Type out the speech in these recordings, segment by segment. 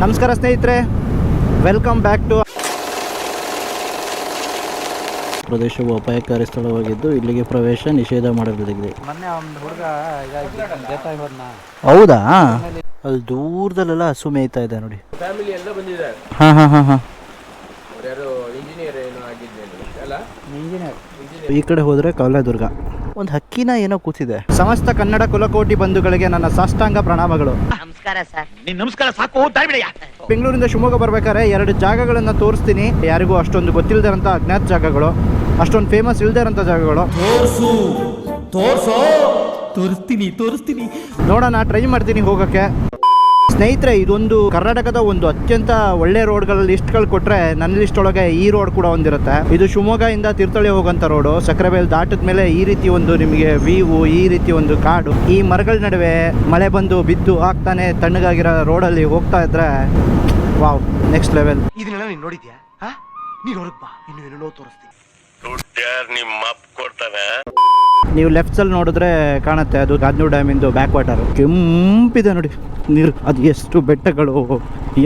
ನಮಸ್ಕಾರ ಸ್ನೇಹಿತರೆ, welcome back to. ಪ್ರದೇಶವು ಅಪಾಯಕಾರಿ ಸ್ಥಳವಾಗಿದ್ದು ಇಲ್ಲಿಗೆ ಪ್ರವೇಶ ನಿಷೇಧ ಮಾಡಲಾಗಿದೆ. ಮೊನ್ನೆ ಒಂದು ಹುಡುಗ ಹೌದಾ? ಅಲ್ಲಿ ದೂರದಲ್ಲೆಲ್ಲ ಹಸು ಮೇಯ್ತಾ ಇದೆ ನೋಡಿ. ಫ್ಯಾಮಿಲಿ ಎಲ್ಲ ಬಂದಿದ್ದಾರೆ. ಹಾ ಹಾ ಹಾ ಹಾ. ಯಾರು ಇಂಜಿನಿಯರ್ ಏನೋ ಆಗಿದ್ದೇನೆ ಅಲ್ಲ, ಇಂಜಿನಿಯರ್. ಈ ಕಡೆ ಹೋದ್ರೆ ಕವಲೇದುರ್ಗ. ಒಂದು ಹಕ್ಕಿನ ಏನೋ ಕೂತಿದೆ. ಸಮಸ್ತ ಕನ್ನಡ ಕುಲಕೋಟಿ ಬಂಧುಗಳಿಗೆ ನನ್ನ ಸಾಷ್ಟಾಂಗ ಪ್ರಣಾಮಗಳು. ನಮಸ್ಕಾರ ಸರ್. ನಮಸ್ಕಾರ ಸಾಕು, ಬೆಂಗಳೂರಿಂದ ಶಿವಮೊಗ್ಗ ಬರ್ಬೇಕಾದ್ರೆ 2 ಜಾಗಗಳನ್ನ ತೋರಿಸ್ತೀನಿ. ಯಾರಿಗೂ ಅಷ್ಟೊಂದು ಗೊತ್ತಿಲ್ಲದಿರೋಂಥ ಅಜ್ಞಾತ ಜಾಗಗಳು, ಅಷ್ಟೊಂದು ಫೇಮಸ್ ಇಲ್ಲದೆ ಇರೋಂಥ ಜಾಗಗಳು. ತೋರಿಸ್ತೀನಿ ನೋಡೋಣ, ಟ್ರೈ ಮಾಡ್ತೀನಿ ಹೋಗೋಕ್ಕೆ. ಸ್ನೇಹಿತರೆ, ಇದೊಂದು ಕರ್ನಾಟಕದ ಒಂದು ಅತ್ಯಂತ ಒಳ್ಳೆ ರೋಡ್ಗಳ ಲಿಸ್ಟ್ಗಳು ಕೊಟ್ಟರೆ ನನ್ನ ಲಿಸ್ಟ್ ಒಳಗೆ ಈ ರೋಡ್ ಕೂಡ ಒಂದಿರುತ್ತೆ. ಇದು ಶಿವಮೊಗ್ಗದಿಂದ ತೀರ್ಥಹಳ್ಳಿ ಹೋಗೋಂಥ ರೋಡು. ಸಕ್ಕರೆಬೈಲು ದಾಟಿದ ಮೇಲೆ ಈ ರೀತಿ ಒಂದು ನಿಮಗೆ ವ್ಯೂ, ಈ ರೀತಿ ಒಂದು ಕಾಡು, ಈ ಮರಗಳ ನಡುವೆ ಮಳೆ ಬಂದು ಬಿದ್ದು ಆಗ್ತಾನೆ ತಣ್ಣಗಾಗಿರೋ ರೋಡಲ್ಲಿ ಹೋಗ್ತಾ ಇದ್ರೆ ವಾವ್, ನೆಕ್ಸ್ಟ್ ಲೆವೆಲ್. ಇದನ್ನೆಲ್ಲ ನೀನು ನೋಡಿದ್ಯಾ? ನೀನು ಹೊರಗೆ ಬಾ, ಇನ್ನು ಏನೇನೋ ತೋರಿಸ್ತೀನಿ. ನೀವು ಲೆಫ್ಟ್ ಸೈಡ್ ನೋಡಿದ್ರೆ ಕಾಣುತ್ತೆ, ಅದು ಗಾದ್ನೂರು ಡ್ಯಾಮಿಂದು ಬ್ಯಾಕ್ ವಾಟರ್. ಕೆಂಪಿದೆ ನೋಡಿ ನೀರು. ಅದು ಎಷ್ಟು ಬೆಟ್ಟಗಳು,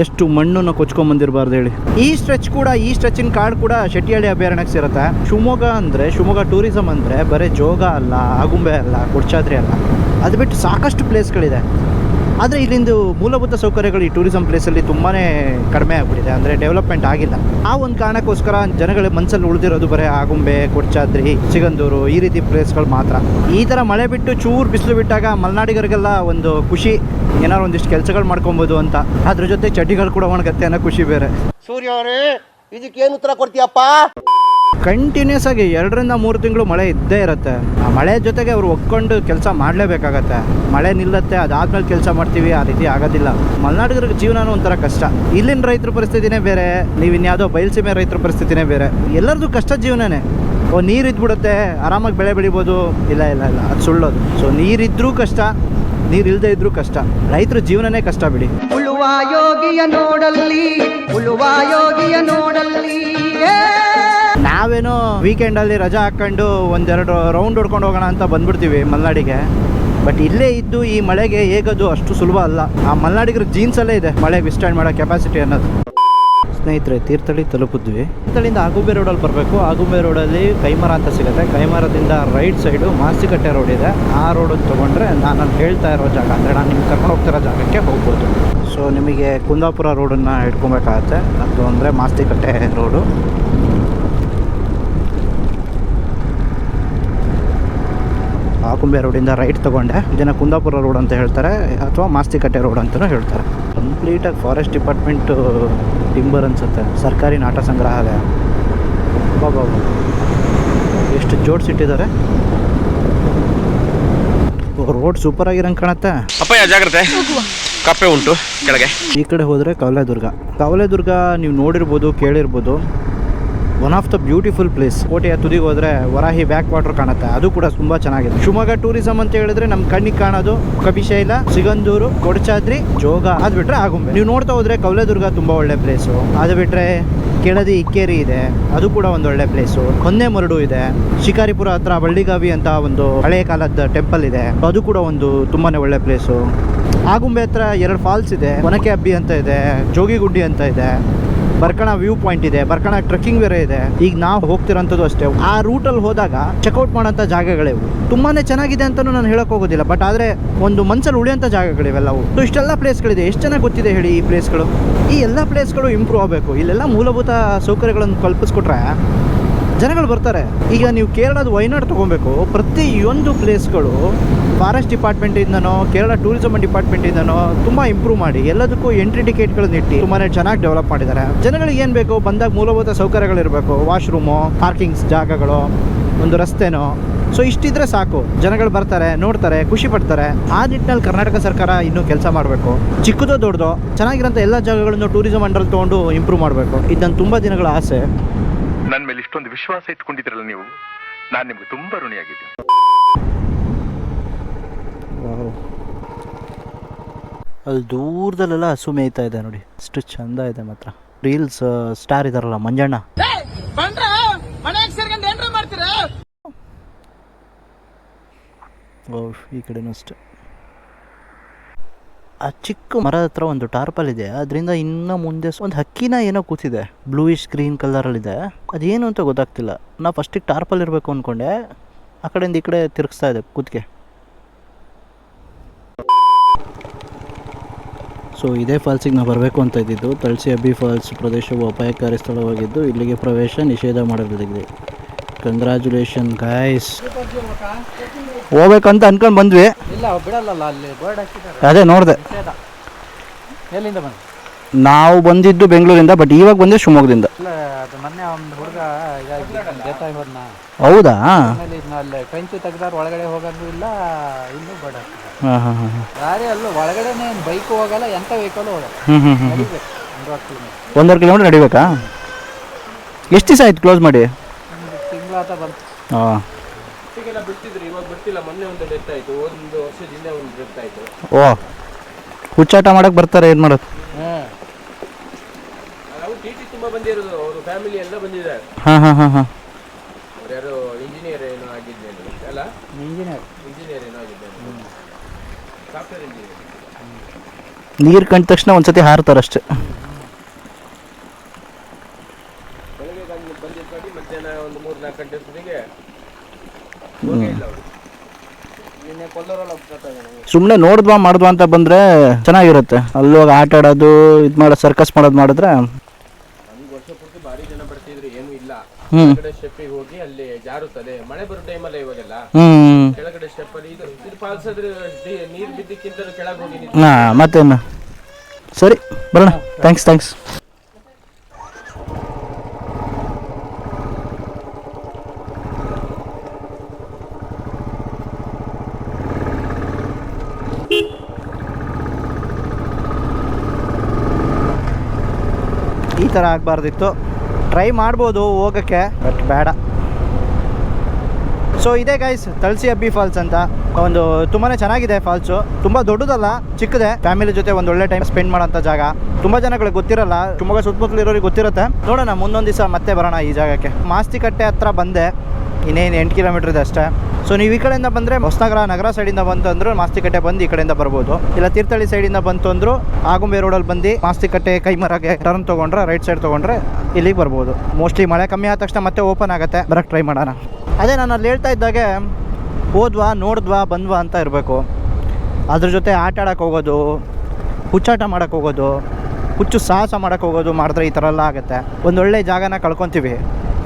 ಎಷ್ಟು ಮಣ್ಣನ್ನು ಕೊಚ್ಕೊಂಬಂದಿರಬಾರ್ದು ಹೇಳಿ. ಈ ಸ್ಟ್ರೆಚಿನ ಕಾಡು ಕೂಡ ಶೆಟ್ಟಿಹಳ್ಳಿ ಅಭಯಾರಣ್ಯಕ್ಕೆ ಸೇರುತ್ತೆ. ಶಿವಮೊಗ್ಗ ಟೂರಿಸಂ ಅಂದರೆ ಬರೀ ಜೋಗ ಅಲ್ಲ, ಆಗುಂಬೆ ಅಲ್ಲ, ಕೊಡ್ಚಾದ್ರಿ ಅಲ್ಲ, ಅದು ಬಿಟ್ಟು ಸಾಕಷ್ಟು ಪ್ಲೇಸ್ಗಳಿದೆ. ಆದರೆ ಇಲ್ಲಿಂದು ಮೂಲಭೂತ ಸೌಕರ್ಯಗಳು ಈ ಟೂರಿಸಂ ಪ್ಲೇಸಲ್ಲಿ ತುಂಬಾ ಕಡಿಮೆ ಆಗಿಬಿಟ್ಟಿದೆ, ಅಂದರೆ ಡೆವಲಪ್ಮೆಂಟ್ ಆಗಿಲ್ಲ. ಆ ಒಂದು ಕಾರಣಕ್ಕೋಸ್ಕರ ಜನಗಳ ಮನಸ್ಸಲ್ಲಿ ಉಳಿದಿರೋದು ಬರೀ ಆಗುಂಬೆ, ಕೊಡ್ಚಾದ್ರಿ, ಸಿಗಂದೂರು, ಈ ರೀತಿ ಪ್ಲೇಸ್ಗಳು ಮಾತ್ರ. ಈ ಥರ ಮಳೆ ಬಿಟ್ಟು ಚೂರು ಬಿಸಿಲು ಬಿಟ್ಟಾಗ ಮಲೆನಾಡಿಗರಿಗೆಲ್ಲ ಒಂದು ಖುಷಿ, ಏನಾದ್ರು ಒಂದಿಷ್ಟು ಕೆಲಸಗಳು ಮಾಡ್ಕೊಬೋದು ಅಂತ. ಅದ್ರ ಜೊತೆ ಚಡ್ಡಿಗಳು ಕೂಡ ಒಣಗತ್ತೆ ಅನ್ನೋ ಖುಷಿ ಬೇರೆ. ಸೂರ್ಯ ಅವರೇ, ಇದಕ್ಕೇನು ಉತ್ತರ ಕೊಡ್ತೀಯಪ್ಪ? ಕಂಟಿನ್ಯೂಸ್ ಆಗಿ 2 ರಿಂದ 3 ತಿಂಗಳು ಮಳೆ ಇದ್ದೇ ಇರುತ್ತೆ. ಆ ಮಳೆ ಜೊತೆಗೆ ಅವರು ಒಕ್ಕೊಂಡು ಕೆಲಸ ಮಾಡಲೇಬೇಕಾಗತ್ತೆ. ಮಳೆ ನಿಲ್ಲತ್ತೆ, ಅದಾದ್ಮೇಲೆ ಕೆಲಸ ಮಾಡ್ತೀವಿ, ಆ ರೀತಿ ಆಗೋದಿಲ್ಲ. ಮಲೆನಾಡಿಗರ ಜೀವನನೂ ಒಂಥರ ಕಷ್ಟ. ಇಲ್ಲಿನ ರೈತರ ಪರಿಸ್ಥಿತಿನೇ ಬೇರೆ, ನೀವು ಇನ್ಯಾವುದೋ ಬಯಲುಸೀಮೆ ರೈತರ ಪರಿಸ್ಥಿತಿನೇ ಬೇರೆ. ಎಲ್ಲರದು ಕಷ್ಟ ಜೀವನನೇ. ನೀರು ಇದ್ಬಿಡುತ್ತೆ, ಆರಾಮಾಗಿ ಬೆಳೆ ಬೆಳಿಬೋದು. ಇಲ್ಲ ಅದು ಸುಳ್ಳೋದು. ಸೊ ನೀರಿದ್ರೂ ಕಷ್ಟ, ನೀರಿಲ್ಲದೆ ಇದ್ರೂ ಕಷ್ಟ. ರೈತರ ಜೀವನನೇ ಕಷ್ಟ ಬಿಡಿ. ಉಳುವ ಯೋಗಿಯ ನೋಡಲ್ಲಿ ನಾವೇನೋ ವೀಕೆಂಡಲ್ಲಿ ರಜಾ ಹಾಕ್ಕೊಂಡು 1-2 ರೌಂಡ್ ಹೊಡ್ಕೊಂಡು ಹೋಗೋಣ ಅಂತ ಬಂದ್ಬಿಡ್ತೀವಿ ಮಲೆನಾಡಿಗೆ. ಬಟ್ ಇಲ್ಲೇ ಇದ್ದು ಈ ಮಳೆಗೆ ಹೇಗೋದು ಅಷ್ಟು ಸುಲಭ ಅಲ್ಲ. ಆ ಮಲೆನಾಡಿಗರ ಜೀನ್ಸಲ್ಲೇ ಇದೆ ಮಳೆ ವಿಸ್ಟ್ಯಾಂಡ್ ಮಾಡೋ ಕೆಪಾಸಿಟಿ ಅನ್ನೋದು. ಸ್ನೇಹಿತರೆ, ತೀರ್ಥಹಳ್ಳಿ ತಲುಪಿದ್ವಿ. ತೀರ್ಥಹಳ್ಳಿಯಿಂದ ಆಗುಂಬೆ ರೋಡಲ್ಲಿ ಬರಬೇಕು. ಆಗುಂಬೆ ರೋಡಲ್ಲಿ ಕೈಮರ ಅಂತ ಸಿಗುತ್ತೆ. ಕೈಮರದಿಂದ ರೈಟ್ ಸೈಡು ಮಾಸ್ತಿಕಟ್ಟೆ ರೋಡ್ ಇದೆ. ಆ ರೋಡನ್ನು ತೊಗೊಂಡ್ರೆ ನಾನು ಹೇಳ್ತಾ ಇರೋ ಜಾಗ, ಅಂದರೆ ನಾನು ನಿಮ್ಗೆ ಕರ್ಕೊಂಡು ಹೋಗ್ತಿರೋ ಜಾಗಕ್ಕೆ ಹೋಗ್ಬೋದು. ಸೊ ನಿಮಗೆ ಕುಂದಾಪುರ ರೋಡನ್ನು ಹಿಡ್ಕೊಬೇಕಾಗತ್ತೆ. ಅದು ಅಂದರೆ ಮಾಸ್ತಿಕಟ್ಟೆ ರೋಡು. ಆಗುಂಬೆ ರೋಡಿಂದ ರೈಟ್ ತೊಗೊಂಡೆ. ಇದನ್ನು ಕುಂದಾಪುರ ರೋಡ್ ಅಂತ ಹೇಳ್ತಾರೆ, ಅಥವಾ ಮಾಸ್ತಿಕಟ್ಟೆ ರೋಡ್ ಅಂತಲೂ ಹೇಳ್ತಾರೆ. ಕಂಪ್ಲೀಟಾಗಿ ಫಾರೆಸ್ಟ್ ಡಿಪಾರ್ಟ್ಮೆಂಟು ಟಿಂಬರ್ ಅನಿಸುತ್ತೆ. ಸರ್ಕಾರಿ ನಾಟ ಸಂಗ್ರಹಾಲಯ. ಬಾಬಾ, ಎಷ್ಟು ಜೋಡಿಸಿಟ್ಟಿದ್ದಾರೆ. ರೋಡ್ ಸೂಪರ್ ಆಗಿರಂಗೆ ಕಾಣುತ್ತೆ. ಅಪ್ಪಯ್ಯ ಜಾಗ್ರತೆ, ಕಪ್ಪೆ ಉಂಟು ಕೆಳಗೆ. ಈ ಕಡೆ ಹೋದರೆ ಕವಲೇದುರ್ಗ ನೀವು ನೋಡಿರ್ಬೋದು, ಕೇಳಿರ್ಬೋದು. One of the beautiful place. ಕೋಟೆಯ ತುದಿಗೆ ಹೋದರೆ ವರಾಹಿ ಬ್ಯಾಕ್ ವಾಟರ್ ಕಾಣುತ್ತೆ, ಅದು ಕೂಡ ತುಂಬ ಚೆನ್ನಾಗಿದೆ. ಶಿವಮೊಗ್ಗ ಟೂರಿಸಂ ಅಂತ ಹೇಳಿದ್ರೆ ನಮ್ಮ ಕಣ್ಣಿಗೆ ಕಾಣೋದು ಕಪಿಶೈಲ, ಸಿಗಂದೂರು, ಕೊಡಚಾದ್ರಿ, ಜೋಗ. ಅದು ಬಿಟ್ಟರೆ ಆಗುಂಬೆ. ನೀವು ನೋಡ್ತಾ ಹೋದರೆ ಕವಲೇದುರ್ಗ ತುಂಬ ಒಳ್ಳೆ ಪ್ಲೇಸು. ಅದು ಬಿಟ್ಟರೆ ಕೆಳದಿ ಇಕ್ಕೇರಿ ಇದೆ, ಅದು ಕೂಡ ಒಂದು ಒಳ್ಳೆ ಪ್ಲೇಸು. ಹೊನ್ನೆಮರಡು ಇದೆ. ಶಿಕಾರಿಪುರ ಹತ್ರ ಬಳ್ಳಿಗಾವಿ ಅಂತ ಒಂದು ಹಳೆಯ ಕಾಲದ ಟೆಂಪಲ್ ಇದೆ, ಅದು ಕೂಡ ಒಂದು ತುಂಬಾ ಒಳ್ಳೆ ಪ್ಲೇಸು. ಆಗುಂಬೆ ಹತ್ರ 2 ಫಾಲ್ಸ್ ಇದೆ. ಒನಕೆ ಹಬ್ಬಿ ಅಂತ ಇದೆ, ಜೋಗಿಗುಡ್ಡಿ ಅಂತ ಇದೆ, ಬರ್ಕಣ ವ್ಯೂ ಪಾಯಿಂಟ್ ಇದೆ, ಬರ್ಕಣ ಟ್ರೆಕ್ಕಿಂಗ್ ಬೇರೆ ಇದೆ. ಈಗ ನಾವು ಹೋಗ್ತಿರೋಂಥದ್ದು ಅಷ್ಟೇ. ಆ ರೂಟಲ್ಲಿ ಹೋದಾಗ ಚೆಕ್ಔಟ್ ಮಾಡೋಂಥ ಜಾಗಗಳಿವು ತುಂಬಾ ಚೆನ್ನಾಗಿದೆ ಅಂತಲೂ ನಾನು ಹೇಳೋಕೆ ಹೋಗೋದಿಲ್ಲ. ಬಟ್ ಆದರೆ ಒಂದು ಮನಸ್ಸಲ್ಲಿ ಉಳಿಯೋಂಥ ಜಾಗಗಳಿವೆಲ್ಲವು. ಸೊ ಇಷ್ಟೆಲ್ಲ ಪ್ಲೇಸ್ಗಳಿದೆ. ಎಷ್ಟು ಚೆನ್ನಾಗಿ ಗೊತ್ತಿದೆ ಹೇಳಿ ಈ ಪ್ಲೇಸ್ಗಳು. ಈ ಎಲ್ಲ ಪ್ಲೇಸ್ಗಳು ಇಂಪ್ರೂವ್ ಆಗಬೇಕು. ಇಲ್ಲೆಲ್ಲ ಮೂಲಭೂತ ಸೌಕರ್ಯಗಳನ್ನು ಕಲ್ಪಿಸ್ಕೊಟ್ರೆ ಜನಗಳು ಬರ್ತಾರೆ. ಈಗ ನೀವು ಕೇರಳದ ವಯನಾಡ್ ತೊಗೊಬೇಕು. ಪ್ರತಿಯೊಂದು ಪ್ಲೇಸ್ಗಳು ಫಾರೆಸ್ಟ್ ಡಿಪಾರ್ಟ್ಮೆಂಟಿಂದನೋ ಕೇರಳ ಟೂರಿಸಂ ಡಿಪಾರ್ಟ್ಮೆಂಟಿಂದನೋ ತುಂಬ ಇಂಪ್ರೂವ್ ಮಾಡಿ ಎಲ್ಲದಕ್ಕೂ ಎಂಟ್ರಿ ಟಿಕೆಟ್ಗಳನ್ನ ಇಟ್ಟು ತುಂಬಾ ಚೆನ್ನಾಗಿ ಡೆವಲಪ್ ಮಾಡಿದ್ದಾರೆ. ಜನಗಳಿಗೆ ಏನು ಬೇಕು, ಬಂದಾಗ ಮೂಲಭೂತ ಸೌಕರ್ಯಗಳಿರಬೇಕು. ವಾಶ್ರೂಮು, ಪಾರ್ಕಿಂಗ್ಸ್ ಜಾಗಗಳು, ಒಂದು ರಸ್ತೆನೋ. ಸೊ ಇಷ್ಟಿದ್ರೆ ಸಾಕು, ಜನಗಳು ಬರ್ತಾರೆ, ನೋಡ್ತಾರೆ, ಖುಷಿ ಪಡ್ತಾರೆ. ಆ ನಿಟ್ಟಿನಲ್ಲಿ ಕರ್ನಾಟಕ ಸರ್ಕಾರ ಇನ್ನೂ ಕೆಲಸ ಮಾಡಬೇಕು. ಚಿಕ್ಕದೋ ದೊಡ್ಡದೋ ಚೆನ್ನಾಗಿರೋಂಥ ಎಲ್ಲ ಜಾಗಗಳನ್ನು ಟೂರಿಸಂ ಅಂಡರ್ ತೊಗೊಂಡು ಇಂಪ್ರೂವ್ ಮಾಡಬೇಕು. ಇದು ನನ್ನ ತುಂಬ ದಿನಗಳ ಆಸೆ. ನನ್ನ ಮೇಲೆ ಇಷ್ಟೊಂದು ವಿಶ್ವಾಸ ಇಟ್ಕೊಂಡಿದ್ರಲ್ಲ ನೀವು, ನಾನು ನಿಮ್ಗೆ ತುಂಬಾ ಋಣಿಯಾಗಿದ್ದೀನಿ. ಅಲ್ಲಿ ದೂರದಲ್ಲೆಲ್ಲ ಹಸು ಮೇಯ್ತಾ ಇದೆ ನೋಡಿ, ಎಷ್ಟು ಚಂದ ಇದೆ ಮಾತ್ರ. ರೀಲ್ಸ್ ಸ್ಟಾರ್ ಇದಾರಲ್ಲ ಮಂಜಣ್ಣ, ಈ ಕಡೆನೂ ಅಷ್ಟೆ. ಆ ಚಿಕ್ಕ ಮರದ ಹತ್ರ ಒಂದು ಟಾರ್ಪಲ್ ಇದೆ, ಅದರಿಂದ ಇನ್ನೂ ಮುಂದೆ ಒಂದು ಹಕ್ಕಿನ ಏನೋ ಕೂತಿದೆ, ಬ್ಲೂಯಿಶ್ ಗ್ರೀನ್ ಕಲರಲ್ಲಿದೆ. ಅದೇನು ಅಂತ ಗೊತ್ತಾಗ್ತಿಲ್ಲ. ನಾ ಫಸ್ಟಿಗೆ ಟಾರ್ಪಲ್ ಇರಬೇಕು ಅಂದ್ಕೊಂಡೆ, ಆ ಕಡೆಯಿಂದ ಈ ಕಡೆ ತಿರುಗಿಸ್ತಾ ಇದೆ ಕೂತ್ಗೆ. ಸೊ ಇದೇ ಫಾಲ್ಸಿಗೆ ನಾವು ಬರಬೇಕು ಅಂತ ಇದ್ದಿದ್ದು. ತಳಸಿ ಅಬ್ಬಿ ಫಾಲ್ಸ್ ಪ್ರದೇಶವು ಅಪಾಯಕಾರಿ ಸ್ಥಳವಾಗಿದ್ದು ಇಲ್ಲಿಗೆ ಪ್ರವೇಶ ನಿಷೇಧ ಮಾಡಲಾಗಿದೆ. Congratulation guys. ಹೋಗ್ಬೇಕಂತ ಅನ್ಕೊಂಡು ಬಂದ್ವಿ. ಇಲ್ಲ ಬಿಡಲ್ಲ ಅಲ್ಲಿ ಬೋರ್ಡ್ ಹಾಕಿದ್ದಾರೆ. ಅದೇ ನೋಡಿದೆ. ಎಲ್ಲಿಂದ ಬಂದು ನಾವು ಬಂದಿದ್ದು ಬೆಂಗಳೂರಿಂದ, ಬಟ್ ಇವಾಗ ಬಂದೆ ಶಿವಮೊಗ್ಗದಿಂದ. ಇಲ್ಲ ಅದು ಮೊನ್ನೆ ಒಂದು ಹುಡುಗ ಇದಾಗಿ ಡೆತ್ ಆಗಿ ಹೋದ್ನ. ಹೌದಾ? ಆಮೇಲೆ ಇದನ್ನ ಅಲ್ಲಿ ಟ್ರೆಂಚ್ ತೆಗ್ದಾರ, ಒಳಗಡೆ ಹೋಗೋದು ಇಲ್ಲ, ಇನ್ನೂ ಬೋರ್ಡ್ ಹಾಕ್ತಾರೆ. ಹಾಂ ಹಾಂ ಹಾಂ ಹಾಂ. ದಾರಿ ಅಲ್ಲೂ ಒಳಗಡೆನೇ ಬೈಕ್ ಹೋಗಲ್ಲ, ಎಂಥ ವೆಹಿಕಲ್ ಹೋಗಲ್ಲ. ನಡಿಬೇಕು 1.5 ಕಿಲೋಮೀಟರ್ ನಡಿಬೇಕಾ? ಎಷ್ಟು ದಿವಸ ಆಯ್ತು ಕ್ಲೋಸ್ ಮಾಡಿ? ಒಂದು ತಿಂಗಳಾತ ಬಂತು. ಹಾಂ. ಈಗೆಲ್ಲ ಬಿಡ್ತಿದ್ರು, ಇವಾಗ ಬಿಡ್ತಿಲ್ಲ. ಮೊನ್ನೆ ಒಂದು ಡೆತ್ ಆಯಿತು, ಒಂದು ವರ್ಷದಿಂದ ಒಂದು ಡೆತ್ ಆಯಿತು. ಓ, ಹುಚ್ಚಾಟ ಮಾಡಕ್ಕೆ ಬರ್ತಾರೆ, ಏನು ಮಾಡೋದು? ನಾವು ಟಿ ತುಂಬ ಬಂದಿರೋದು, ಅವರು ಫ್ಯಾಮಿಲಿ ಎಲ್ಲ ಬಂದಿದ್ದಾರೆ. ಹಾಂ ಹಾಂ ಹಾಂ ಹಾಂ. ಅವ್ರು ಯಾರು ಇಂಜಿನಿಯರ್ ಏನೋ ಆಗಿದ್ದೇನೆ ಅಲ್ಲ? ಇಂಜಿನಿಯರ್ ಏನೋ ಆಗಿದ್ದೇನೆ, ಸಾಫ್ಟ್ವೇರ್ ಇಂಜಿನಿಯರ್. ನೀರು ಕಂಡ ತಕ್ಷಣ ಒಂದ್ಸತಿ ಹಾರ್ತಾರಷ್ಟೆ. ಬೆಳಗ್ಗೆ ಬಂದಿದ್ದು ನೋಡಿ, ಮಧ್ಯಾಹ್ನ ಒಂದು 3-4 ಗಂಟೆ ಹೊತ್ತಿಗೆ ಹೋಗೇ ಇಲ್ಲ ಅವರು. ನಿನ್ನೆ ಕೊಲ್ಲೂರಲ್ಲಿ ಹೋಗ್ತಾ ಇದ್ದಾನೆ. ಸುಮ್ಮನೆ ನೋಡಿದ್ವಾ ಮಾಡಿದ್ವಾ ಅಂತ ಬಂದರೆ ಚೆನ್ನಾಗಿರುತ್ತೆ. ಅಲ್ಲೋಗಿ ಆಟ ಆಡೋದು, ಇದು ಮಾಡೋ ಸರ್ಕಸ್ ಮಾಡೋದು ಮಾಡಿದ್ರೆ. ಒಂದು ವರ್ಷ ಪೂರ್ತಿ ಭಾರಿ ಜನ ಬರ್ತಿದ್ರು, ಏನೂ ಇಲ್ಲ. ಕೆಳಗಡೆ ಸ್ಟೆಪ್ಪಿಗೆ ಹೋಗಿ ಅಲ್ಲಿ ಜಾರುತ್ತದೆ. ಮಳೆ ಬರೋ ಟೈಮಲ್ಲ ಇವಾಗೆಲ್ಲ. ಕೆಳಗಡೆ ಸ್ಟೆಪ್ ಅಲ್ಲಿ ಇದು ಫಾಲ್ಸ್ ಆದ್ರೆ ನೀರು ಬಿದ್ದಕ್ಕಿಂತ ಕೆಳಗೆ ಹೋಗಿ. ಹಾಂ, ಮತ್ತೇನು. ಸರಿ ಬರೋಣ. ಥ್ಯಾಂಕ್ಸ್. ಈ ಥರ ಆಗಬಾರ್ದಿತ್ತು. ಟ್ರೈ ಮಾಡ್ಬೋದು ಹೋಗೋಕ್ಕೆ, ಬಟ್ ಬೇಡ. ಸೊ ಇದೇ ಗೈಸ್ ತಳಸಿ ಅಬ್ಬಿ ಫಾಲ್ಸ್ ಅಂತ. ಒಂದು ತುಂಬಾ ಚೆನ್ನಾಗಿದೆ ಫಾಲ್ಸು. ತುಂಬ ದೊಡ್ಡದಲ್ಲ, ಚಿಕ್ಕದೆ. ಫ್ಯಾಮಿಲಿ ಜೊತೆ ಒಂದು ಒಳ್ಳೆ ಟೈಮ್ ಸ್ಪೆಂಡ್ ಮಾಡೋಂಥ ಜಾಗ. ತುಂಬ ಜನಗಳಿಗೆ ಗೊತ್ತಿರಲ್ಲ, ಶಿವಮೊಗ್ಗ ಸುತ್ತಮುತ್ತಲು ಇರೋರಿಗೆ ಗೊತ್ತಿರುತ್ತೆ. ನೋಡೋಣ ಮುಂದೊಂದು ದಿವಸ ಮತ್ತೆ ಬರೋಣ ಈ ಜಾಗಕ್ಕೆ. ಮಾಸ್ತಿಕಟ್ಟೆ ಹತ್ರ ಬಂದೆ, ಇನ್ನೇನು 8 ಕಿಲೋಮೀಟರ್ ಇದೆ ಅಷ್ಟೇ. ಸೊ ನೀವು ಈ ಕಡೆಯಿಂದ ಬಂದರೆ ನಗರ ಸೈಡಿಂದ ಬಂತು ಅಂದರೂ ಮಾಸ್ತಿಕಟ್ಟೆ ಬಂದು ಈ ಕಡೆಯಿಂದ ಬರ್ಬೋದು. ಇಲ್ಲ ತೀರ್ಥಹಳ್ಳಿ ಸೈಡಿಂದ ಬಂತು ಅಂದರೂ ಆಗುಂಬೆ ರೋಡಲ್ಲಿ ಬಂದು ಮಾಸ್ತಿಕಟ್ಟೆ ಕೈಮರಗೆ ಟರ್ನ್ ತೊಗೊಂಡ್ರೆ, ರೈಟ್ ಸೈಡ್ ತೊಗೊಂಡ್ರೆ ಇಲ್ಲಿಗೆ ಬರ್ಬೋದು. ಮೋಸ್ಟ್ಲಿ ಮಳೆ ಕಮ್ಮಿ ಆದ ತಕ್ಷಣ ಮತ್ತೆ ಓಪನ್ ಆಗುತ್ತೆ, ಬರೋಕ್ಕೆ ಟ್ರೈ ಮಾಡೋಣ. ಅದೇ ನಾನು ಅಲ್ಲಿ ಹೇಳ್ತಾ ಇದ್ದಾಗೆ ಹೋದ್ವಾ, ನೋಡಿದ್ವಾ, ಬಂದ್ವಾ ಅಂತ ಇರಬೇಕು. ಅದ್ರ ಜೊತೆ ಆಟ ಆಡೋಕ್ಕೆ ಹೋಗೋದು, ಹುಚ್ಚಾಟ ಮಾಡೋಕ್ಕೆ ಹೋಗೋದು, ಹುಚ್ಚು ಸಾಹಸ ಮಾಡೋಕ್ಕೆ ಹೋಗೋದು ಮಾಡಿದ್ರೆ ಈ ಥರ ಎಲ್ಲ ಆಗುತ್ತೆ. ಒಂದೊಳ್ಳೆ ಜಾಗನ ಕಳ್ಕೊತೀವಿ.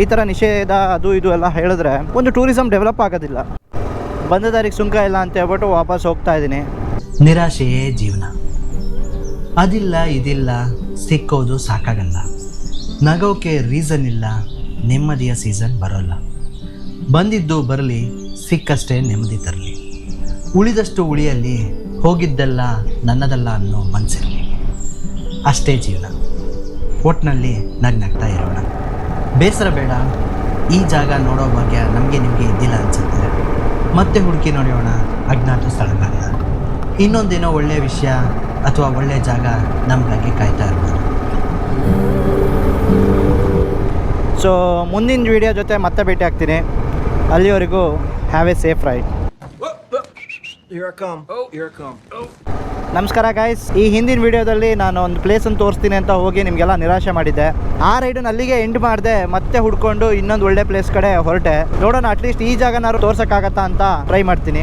ಈ ಥರ ನಿಷೇಧ ಅದು ಇದು ಎಲ್ಲ ಹೇಳಿದ್ರೆ ಒಂದು ಟೂರಿಸಮ್ ಡೆವಲಪ್ ಆಗೋದಿಲ್ಲ. ಬಂದ ದಾರಿಗೆ ಸುಂಕ ಇಲ್ಲ ಅಂತ ಹೇಳ್ಬಿಟ್ಟು ವಾಪಸ್ ಹೋಗ್ತಾ ಇದ್ದೀನಿ. ನಿರಾಶೆಯೇ ಜೀವನ. ಅದಿಲ್ಲ ಇದಿಲ್ಲ ಸಿಕ್ಕೋದು ಸಾಕಾಗಲ್ಲ. ನಗೋಕೆ ರೀಸನ್ ಇಲ್ಲ, ನೆಮ್ಮದಿಯ ಸೀಸನ್ ಬರೋಲ್ಲ. ಬಂದಿದ್ದು ಬರಲಿ, ಸಿಕ್ಕಷ್ಟೇ ನೆಮ್ಮದಿ ತರಲಿ. ಉಳಿದಷ್ಟು ಉಳಿಯಲ್ಲಿ, ಹೋಗಿದ್ದೆಲ್ಲ ನನ್ನದಲ್ಲ ಅನ್ನೋ ಮನಸ್ಸಿರಲಿ. ಅಷ್ಟೇ ಜೀವನ. ಒಟ್ಟಿನಲ್ಲಿ ನಗ್ನಗ್ತಾ ಇರೋಣ. ಬೇಸರ ಬೇಡ. ಈ ಜಾಗ ನೋಡೋ ಭಾಗ್ಯ ನಮಗೆ ನಿಮಗೆ ಇದ್ದಿಲ್ಲ ಅನಿಸುತ್ತೆ. ಮತ್ತೆ ಹುಡುಕಿ ನೋಡೋಣ ಅಜ್ಞಾತ ಸ್ಥಳಗಳನ್ನ. ಇನ್ನೊಂದೇನೋ ಒಳ್ಳೆಯ ವಿಷಯ ಅಥವಾ ಒಳ್ಳೆಯ ಜಾಗ ನಮಗಾಗಿ ಕಾಯ್ತಾ ಇರ್ಬೋದು. ಸೊ ಮುಂದಿನ ವಿಡಿಯೋ ಜೊತೆ ಮತ್ತೆ ಭೇಟಿ ಆಗ್ತೀನಿ. ಅಲ್ಲಿವರೆಗೂ ಹ್ಯಾವ್ ಎ ಸೇಫ್ ರೈಡ್. ನಮಸ್ಕಾರ ಗೈಸ್. ಈ ಹಿಂದಿನ ವಿಡಿಯೋದಲ್ಲಿ ನಾನು ಒಂದು ಪ್ಲೇಸನ್ನು ತೋರಿಸ್ತೀನಿ ಅಂತ ಹೋಗಿ ನಿಮಗೆಲ್ಲ ನಿರಾಶೆ ಮಾಡಿದ್ದೆ. ಆ ರೈಡನ್ನು ಅಲ್ಲಿಗೆ ಎಂಡ್ ಮಾಡಿದೆ. ಮತ್ತೆ ಹುಡ್ಕೊಂಡು ಇನ್ನೊಂದು ಒಳ್ಳೆ ಪ್ಲೇಸ್ ಕಡೆ ಹೊರಟೆ. ನೋಡೋಣ, ಅಟ್ಲೀಸ್ಟ್ ಈ ಜಾಗನಾದ್ರು ತೋರ್ಸೋಕ್ಕಾಗತ್ತಾ ಅಂತ ಟ್ರೈ ಮಾಡ್ತೀನಿ.